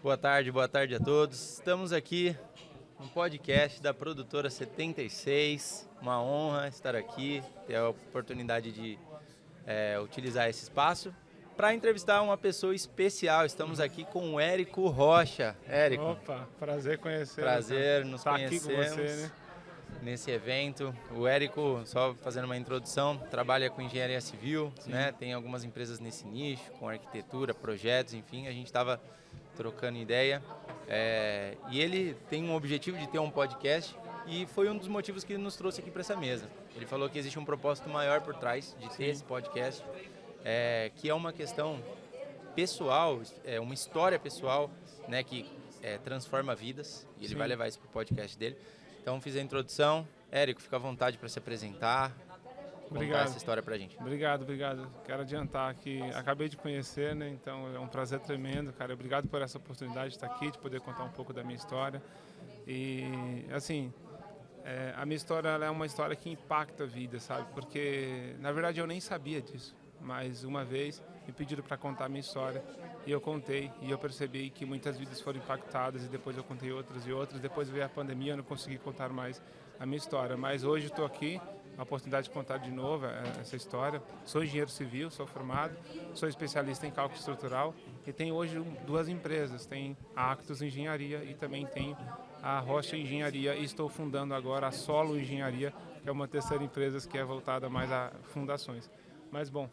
Boa tarde a todos. Estamos aqui no podcast da Produtora 76. Uma honra estar aqui, ter a oportunidade de utilizar esse espaço para entrevistar uma pessoa especial. Estamos aqui com o Érico Rocha. Érico. Opa, prazer conhecer. Prazer, nos tá conhecemos aqui com você, né? Nesse evento. O Érico, só fazendo uma introdução, trabalha com engenharia civil, né? Tem algumas empresas nesse nicho, com arquitetura, projetos, enfim. A gente estava trocando ideia. E ele tem um objetivo de ter um podcast e foi um dos motivos que nos trouxe aqui para essa mesa. Ele falou que existe um propósito maior por trás de ter esse podcast, que é uma questão pessoal, uma história pessoal, né, que transforma vidas, e ele vai levar isso para o podcast dele. Então fiz a introdução. Érico, fica à vontade para se apresentar, contar essa história para a gente. Obrigado. Quero adiantar que acabei de conhecer, né? Então é um prazer tremendo, cara. Obrigado por essa oportunidade de estar aqui, de poder contar um pouco da minha história. E, assim, a minha história ela é uma história que impacta a vida, sabe? Porque, na verdade, eu nem sabia disso. Mas uma vez me pediram para contar a minha história e eu contei e eu percebi que muitas vidas foram impactadas e depois eu contei outras e outras. Depois veio a pandemia, eu não consegui contar mais a minha história. Mas hoje estou aqui, a oportunidade de contar de novo essa história. Sou engenheiro civil, sou formado, sou especialista em cálculo estrutural e tenho hoje duas empresas. Tem a Actus Engenharia e também tenho a Rocha Engenharia e estou fundando agora a Solo Engenharia, que é uma terceira empresa que é voltada mais a fundações. Mas bom,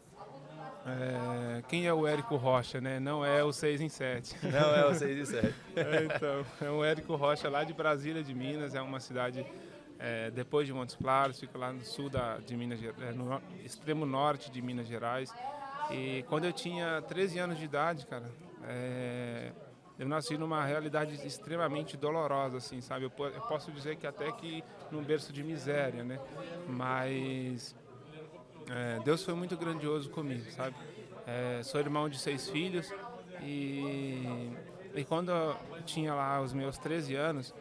quem é o Érico Rocha, né? Não é o 6 em 7. Não é o 6 em 7. Então, é o Érico Rocha lá de Brasília de Minas, é uma cidade depois de Montes Claros, fica lá no sul de Minas Gerais, no extremo norte de Minas Gerais. E quando eu tinha 13 anos de idade, cara, eu nasci numa realidade extremamente dolorosa, assim, sabe? Eu posso dizer que até que num berço de miséria, né? Mas Deus foi muito grandioso comigo, sabe? Sou irmão de 6 filhos e quando eu tinha lá os meus 13 anos,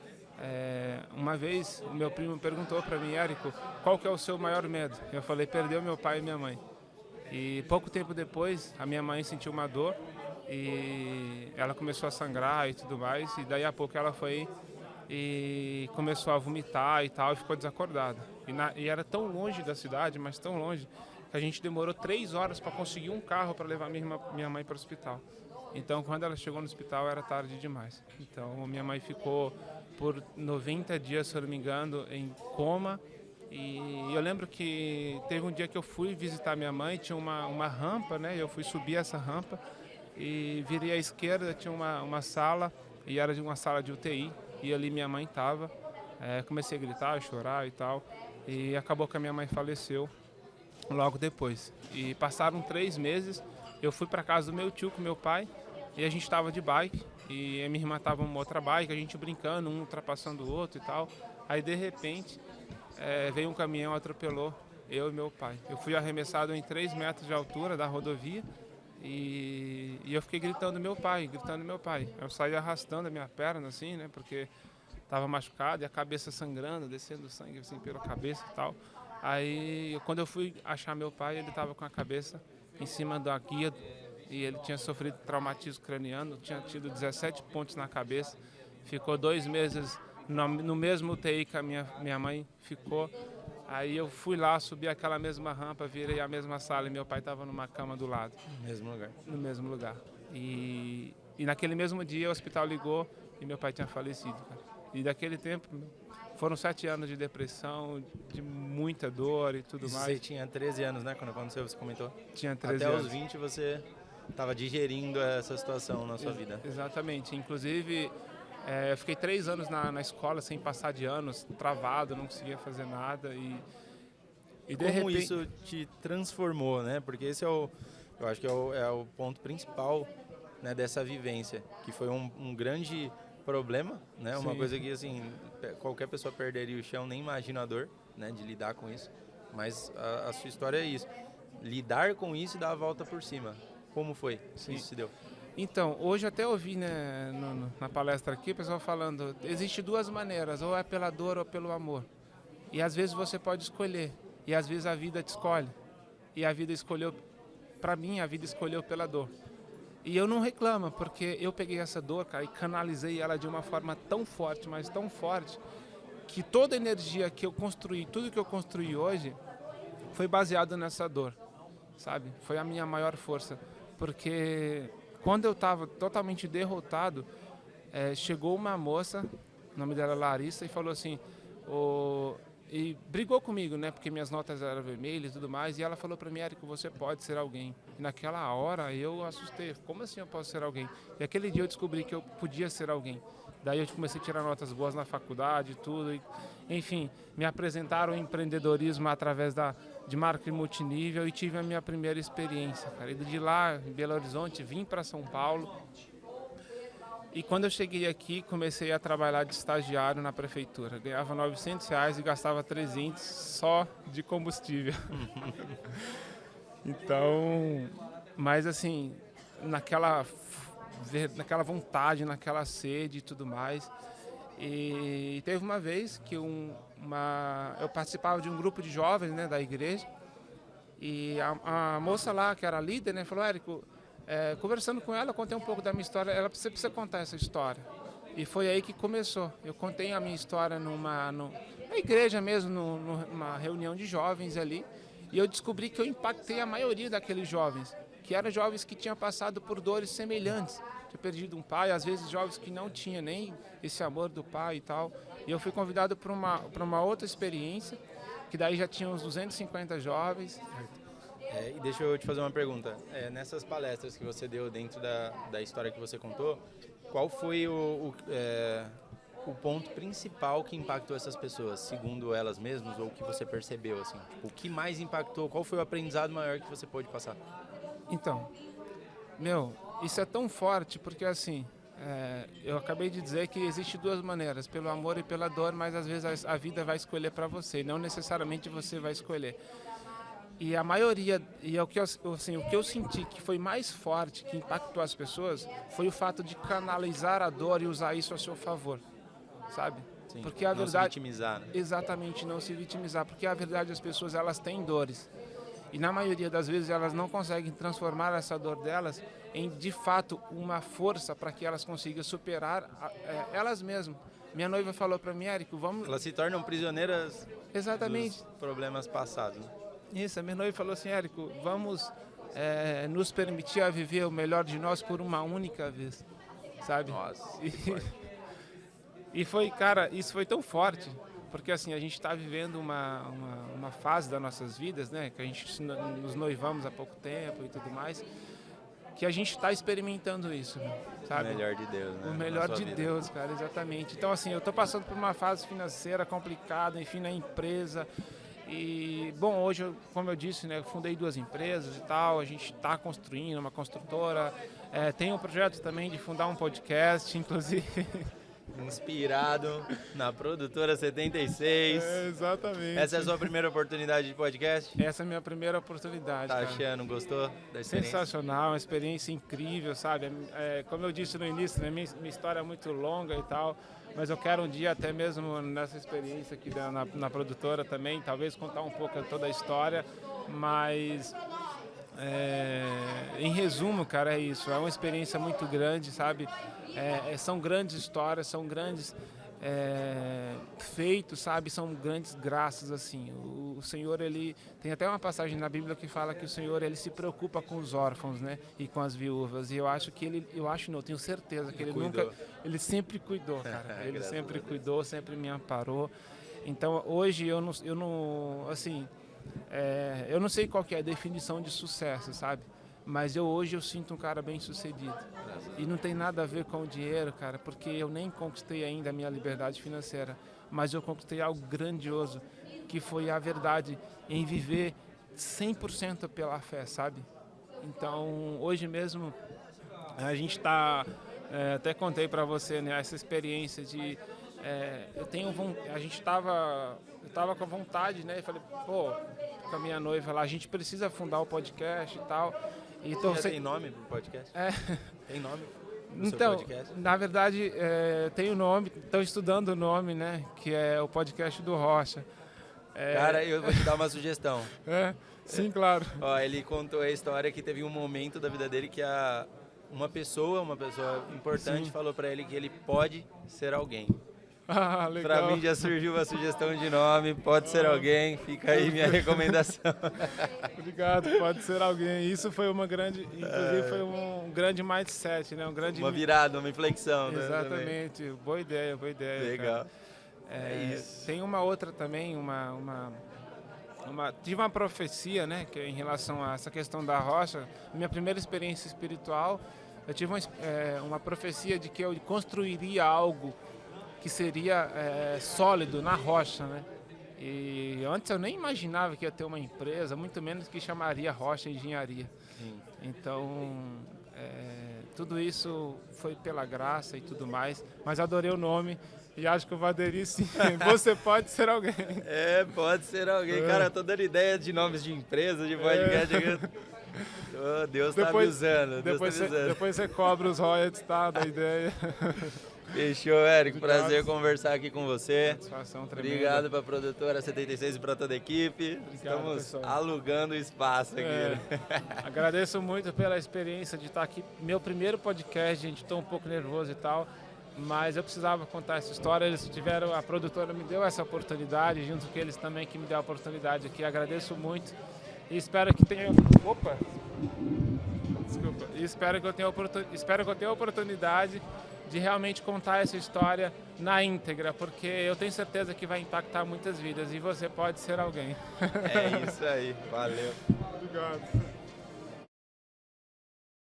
uma vez o meu primo perguntou para mim, Érico, qual que é o seu maior medo? Eu falei, perder o meu pai e minha mãe. E pouco tempo depois, a minha mãe sentiu uma dor e ela começou a sangrar e tudo mais, e daí a pouco ela foi e começou a vomitar e tal, e ficou desacordada. E era tão longe da cidade, mas tão longe, que a gente demorou 3 horas para conseguir um carro para levar minha mãe para o hospital. Então, quando ela chegou no hospital, era tarde demais. Então, minha mãe ficou por 90 dias, se eu não me engano, em coma. E eu lembro que teve um dia que eu fui visitar minha mãe, tinha uma rampa, né? Eu fui subir essa rampa e virei à esquerda, tinha uma sala, e era uma sala de UTI. E ali minha mãe estava, comecei a gritar, a chorar e tal, e acabou que a minha mãe faleceu logo depois. E passaram 3 meses, eu fui para casa do meu tio com meu pai, e a gente estava de bike, e a minha irmã estava em uma outra bike, a gente brincando, um ultrapassando o outro e tal. Aí de repente, veio um caminhão, atropelou eu e meu pai. Eu fui arremessado em 3 metros de altura da rodovia, e eu fiquei gritando meu pai. Eu saí arrastando a minha perna assim, né, porque estava machucado e a cabeça sangrando, descendo sangue assim pela cabeça e tal. Aí quando eu fui achar meu pai, ele estava com a cabeça em cima da guia e ele tinha sofrido traumatismo craniano, tinha tido 17 pontos na cabeça, ficou 2 meses no mesmo UTI que a minha mãe ficou. Aí eu fui lá, subi aquela mesma rampa, virei a mesma sala e meu pai estava numa cama do lado. No mesmo lugar. No mesmo lugar. E naquele mesmo dia o hospital ligou e meu pai tinha falecido, cara. E daquele tempo foram 7 anos de depressão, de muita dor e tudo mais. Você tinha 13 anos, né? Quando aconteceu, você comentou? Tinha 13 anos. anos. Até os 20 você estava digerindo essa situação na sua vida. Exatamente. Inclusive, eu fiquei 3 anos na escola sem passar de anos, travado, não conseguia fazer nada. E de como repente... isso te transformou, né? Porque esse eu acho que é o ponto principal, né, dessa vivência, que foi um grande problema, né? Uma coisa que, assim, qualquer pessoa perderia o chão, nem imagina a dor, né, de lidar com isso. Mas a sua história é isso. Lidar com isso e dar a volta por cima. Como foi? Isso se deu? Então, hoje até ouvi, né, na palestra aqui, o pessoal falando, existe 2 maneiras, ou é pela dor ou pelo amor. E às vezes você pode escolher, e às vezes a vida te escolhe. E a vida escolheu, para mim, a vida escolheu pela dor. E eu não reclamo, porque eu peguei essa dor, cara, e canalizei ela de uma forma tão forte, mas tão forte, que toda a energia que eu construí, tudo que eu construí hoje, foi baseado nessa dor, sabe? Foi a minha maior força. Porque quando eu estava totalmente derrotado, chegou uma moça, o nome dela é Larissa, e falou assim, e brigou comigo, né? Porque minhas notas eram vermelhas e tudo mais. E ela falou para mim, Érico, você pode ser alguém. E naquela hora eu assustei. Como assim eu posso ser alguém? E aquele dia eu descobri que eu podia ser alguém. Daí eu comecei a tirar notas boas na faculdade e tudo. E, enfim, me apresentaram o empreendedorismo através de marketing multinível e tive a minha primeira experiência, cara. E de lá, em Belo Horizonte, vim para São Paulo. E quando eu cheguei aqui, comecei a trabalhar de estagiário na prefeitura. Ganhava R$900 e gastava 300 só de combustível. Então, mas assim, naquela vontade, naquela sede e tudo mais. E teve uma vez que eu participava de um grupo de jovens, né, da igreja. E a moça lá, que era líder, né, falou, Érico, conversando com ela, eu contei um pouco da minha história. Ela precisa contar essa história. E foi aí que começou. Eu contei a minha história na igreja mesmo, numa reunião de jovens ali. E eu descobri que eu impactei a maioria daqueles jovens, que eram jovens que tinham passado por dores semelhantes. Tinha perdido um pai, às vezes jovens que não tinham nem esse amor do pai e tal. E eu fui convidado para uma outra experiência, que daí já tinha uns 250 jovens. E deixa eu te fazer uma pergunta. Nessas palestras que você deu dentro da história que você contou, qual foi o ponto principal que impactou essas pessoas, segundo elas mesmas, ou o que você percebeu? Assim? Tipo, o que mais impactou? Qual foi o aprendizado maior que você pôde passar? Então, isso é tão forte porque assim, eu acabei de dizer que existe duas maneiras, pelo amor e pela dor, mas às vezes a vida vai escolher para você, não necessariamente você vai escolher. E a maioria, o que eu senti que foi mais forte, que impactou as pessoas, foi o fato de canalizar a dor e usar isso a seu favor, sabe? Sim, porque a não verdade, se vitimizar, né? Exatamente, não se vitimizar, porque a verdade as pessoas elas têm dores. E na maioria das vezes elas não conseguem transformar essa dor delas em, de fato, uma força para que elas consigam superar elas mesmas. Minha noiva falou para mim, Érico, vamos... Elas se tornam prisioneiras Exatamente. dos problemas passados. Né? Isso, a minha noiva falou assim, Érico, vamos nos permitir a viver o melhor de nós por uma única vez, sabe? Nossa, e foi, cara, isso foi tão forte, porque assim, a gente está vivendo uma fase das nossas vidas, né? Que a gente nos noivamos há pouco tempo e tudo mais, que a gente está experimentando isso, sabe? O melhor de Deus, né? O melhor de Deus, cara, exatamente. Então assim, eu estou passando por uma fase financeira complicada, enfim, na empresa. E, bom, hoje, como eu disse, né, eu fundei 2 empresas e tal, a gente está construindo uma construtora, tem um projeto também de fundar um podcast, inclusive... Inspirado na Produtora 76. Exatamente. Essa é a sua primeira oportunidade de podcast? Essa é a minha primeira oportunidade, Tá achando, gostou da experiência? Sensacional, uma experiência incrível, sabe? Como eu disse no início, né, minha história é muito longa e tal, mas eu quero um dia até mesmo nessa experiência aqui na produtora também, talvez contar um pouco toda a história, mas em resumo, cara, é isso, é uma experiência muito grande, sabe? São grandes histórias, são grandes feitos, sabe? São grandes graças, assim. O Senhor, ele tem até uma passagem na Bíblia que fala que o Senhor, ele se preocupa com os órfãos, né? E com as viúvas. E eu acho que tenho certeza que ele sempre cuidou, cara. Ele sempre cuidou, sempre me amparou. Então, hoje eu não sei qual que é a definição de sucesso, sabe? Mas hoje eu sinto um cara bem sucedido. E não tem nada a ver com o dinheiro, cara, porque eu nem conquistei ainda a minha liberdade financeira, mas eu conquistei algo grandioso, que foi a verdade em viver 100% pela fé, sabe? Então, hoje mesmo, a gente está... até contei para você, né, essa experiência de... eu tava com vontade, né, e falei, pô, com a minha noiva lá, a gente precisa fundar o podcast e tal. Então, já tem nome pro podcast? Tem nome pro seu podcast? Na verdade, tem o nome, estão estudando o nome, né? Que é o podcast do Rocha. Cara, eu vou te dar uma sugestão. Sim, claro. Ó, ele contou a história que teve um momento da vida dele que a uma pessoa importante, Sim. falou para ele que ele pode ser alguém. Ah, legal. Para mim já surgiu a sugestão de nome, pode ser alguém, fica aí minha recomendação. Obrigado, pode ser alguém. Isso foi uma grande, inclusive foi um grande mindset, né? Uma virada, uma inflexão. Exatamente, né? Boa ideia, Legal. Cara. Isso. Tem uma outra também, tive uma profecia, né? Que em relação a essa questão da rocha, minha primeira experiência espiritual, eu tive uma profecia de que eu construiria algo que seria sólido na rocha, né? E antes eu nem imaginava que ia ter uma empresa, muito menos que chamaria Rocha Engenharia. Sim. Então, tudo isso foi pela graça e tudo mais, mas adorei o nome e acho que o Valderi, sim, você pode ser alguém. Pode ser alguém. Cara, eu tô dando ideia de nomes de empresa, de podcast. Oh, Deus tá me usando. Depois você cobra os royalties, tá? Da ideia. Fechou, Érico. Obrigado. Prazer conversar aqui com você. Satisfação tremenda. Obrigado para a produtora 76 e para toda a equipe. Obrigado, estamos pessoal. Alugando o espaço aqui. Agradeço muito pela experiência de estar aqui. Meu primeiro podcast, gente, estou um pouco nervoso e tal, mas eu precisava contar essa história. Eles tiveram, a produtora me deu essa oportunidade, junto com eles também que me deu a oportunidade aqui. Agradeço muito e espero que tenha... Opa! Desculpa. E espero que eu tenha a oportunidade de realmente contar essa história na íntegra, porque eu tenho certeza que vai impactar muitas vidas e você pode ser alguém. É isso aí, valeu. Obrigado.